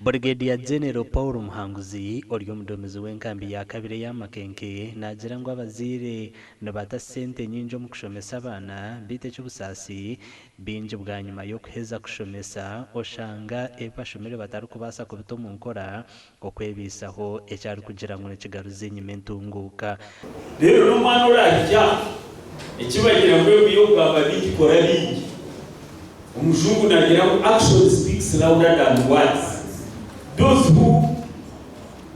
Brigadier General Paul Muhanguzi oriyo mudomizi w'enkambi ya kabiri y'amakenke nagira ngo abazire nibata sente nyinji mu kushomesa abana bite cy'ubusasi binji bwa nyuma yo kuheza kushomesa oshanga ebashomere batari kubasa kubito mu nkora okwebisaho ecyari kugira ngo nekigaruze nyime ntunguka. Rero n'umwana urajya ikibagira ngo yo bwaba bikora bingi umuzungu nagira ngo action speaks louder than words. Those who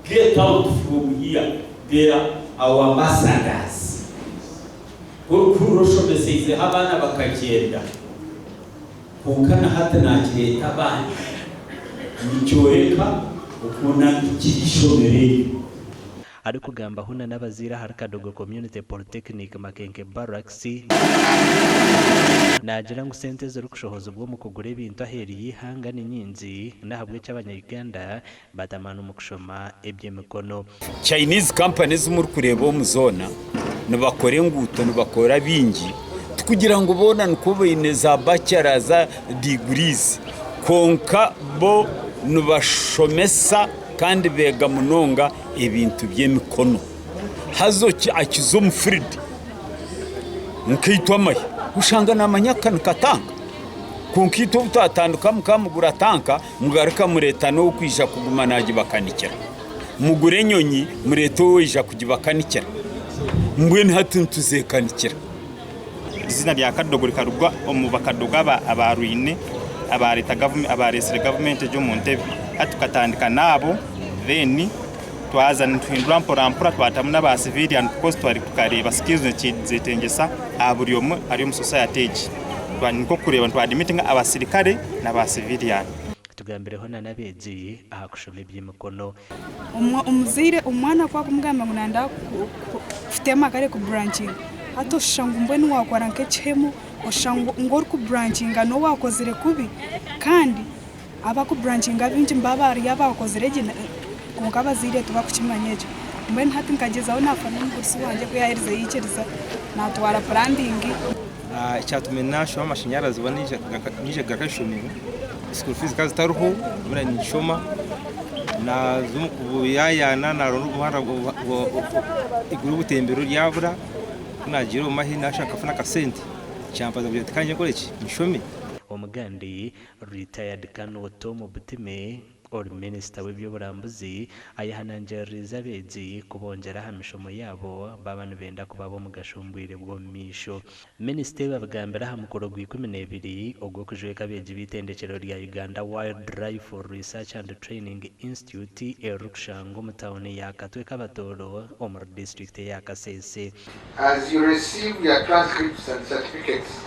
get out from here, they are our ambassadors. Kuroshomeseze abana bakagenda kunkana hata nakireta abana nicyoreka ukuna ikirishomere. Ari kugamba huna n'abazira hari Kadogo Community Polytechnic Makenke Barracks nagira ngo sente ziri kushohoza ubwo mu kugura ibintu aheriye ihanga n'inyenzi nahabwe cy'abanyarwanda batamana mu kushoma eby'emikono. Chinese companies muri kureba mu zona nibakore nguto nibakora bingi kugira ngo bona nkubo za bachelors degrees konka bo nibashomesa kandi bega munonga ibintu by'emikono hazo akizo mufrid nkitwa mayi ushanga namanyakana katanga kunkito utatanduka mukamugura tanka mugarika mureta no kwisha kuguma naji bakanikira mugure nyonyi mureto wija kugibakanikira mbwe ntatuzekanikira. Izina rya Kadogo rikarugwa omu bakadoga abaruine abareta government abaresere government jo Montebe atukatandika nabo then twaza ntwindura mpora twatamuna ba civilian because twari tukareba skills zitengesa aburyomo ari mu society niko kureba twadimitinga abasirikare n'aba civilian tugambireho nanabeji ahakushoma iby'imikono. Umuzire umwana kwa kumugamba munanda ufite amakare ku branching hato shangu mbwe n'uwakora nk'echemo oshangu ngor ku branching no wakozere kubi kandi aba ku branching abinji mbabari yabakozere gina kungabazire tuba kukimanyeje mbwe ntati nkagezaho nafana n'ubusi wanje ko yaherize yikiriza natwara branding icyatumena shoma amashanyarazi nije gakashomero school fees kazi taruho muri nishoma na zumukubuyayana na ruhara iguru butembero ryabura kunagiro mahina ashaka funa kasente cyampaza byo tikanye koreki nishome. Omugandi retired Kanoto mu Butime or minister w'ibyoburambuzi ayahanangiriza beji kubongera hamishomo yabo babana benda kubabo mu gashumbwire bwo misho. Minister babagambira hamukoro gwi 12 ogwo kujweka beji bitendekero rya Uganda Wildlife for Research and Training Institute erukshango mu town ya Katwe Kabatoro omur district ya Kasese. As you receive your transcripts and certificates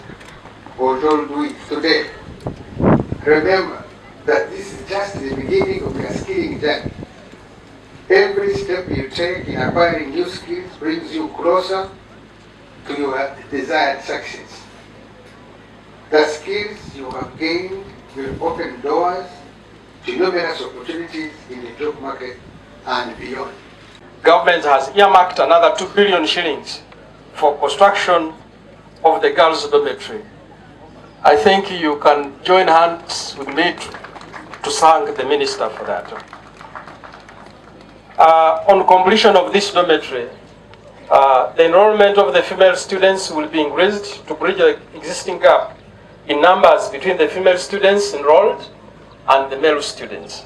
or told we today, remember that this is just the beginning of your skilling journey. Every step you take in acquiring new skills brings you closer to your desired success. The skills you have gained will open doors to numerous opportunities in the job market and beyond. Government has earmarked another 2 billion shillings for construction of the girls' dormitory. I think you can join hands with me to thank the minister for that. On completion of this dormitory, the enrollment of the female students will be increased to bridge the existing gap in numbers between the female students enrolled and the male students.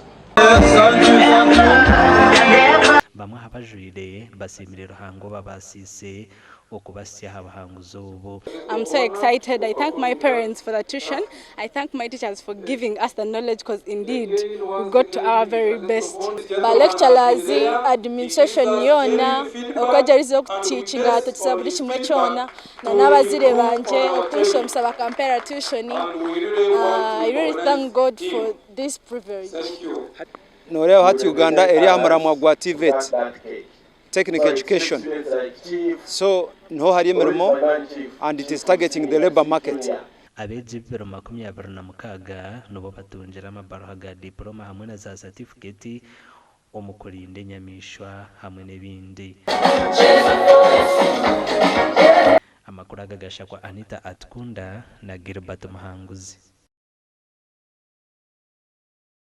Bamwe habajwire basimire ruhango babasise okubasya habahanguzo ubu. I'm so excited. I thank my parents for the tuition. I thank my teachers for giving us the knowledge because indeed we got to our very best. Ba lecturers, administration yona okajarizo teaching atutsaba buri kimwe cyona na nabazire banje okwishomsa bakampera tuition. I really thank God for this privilege. Noreo hati Uganda eri amaramwa gwa TVET technical education, so no hari emirimo and it is targeting the labor market. Abeji 2026 nubo batunjira amabaro haga diploma hamwe na za certificate omukurinde nyamishwa hamwe n'ebindi. Amakuru agagasha kwa Anita Atkunda na Gilbert Muhanguzi.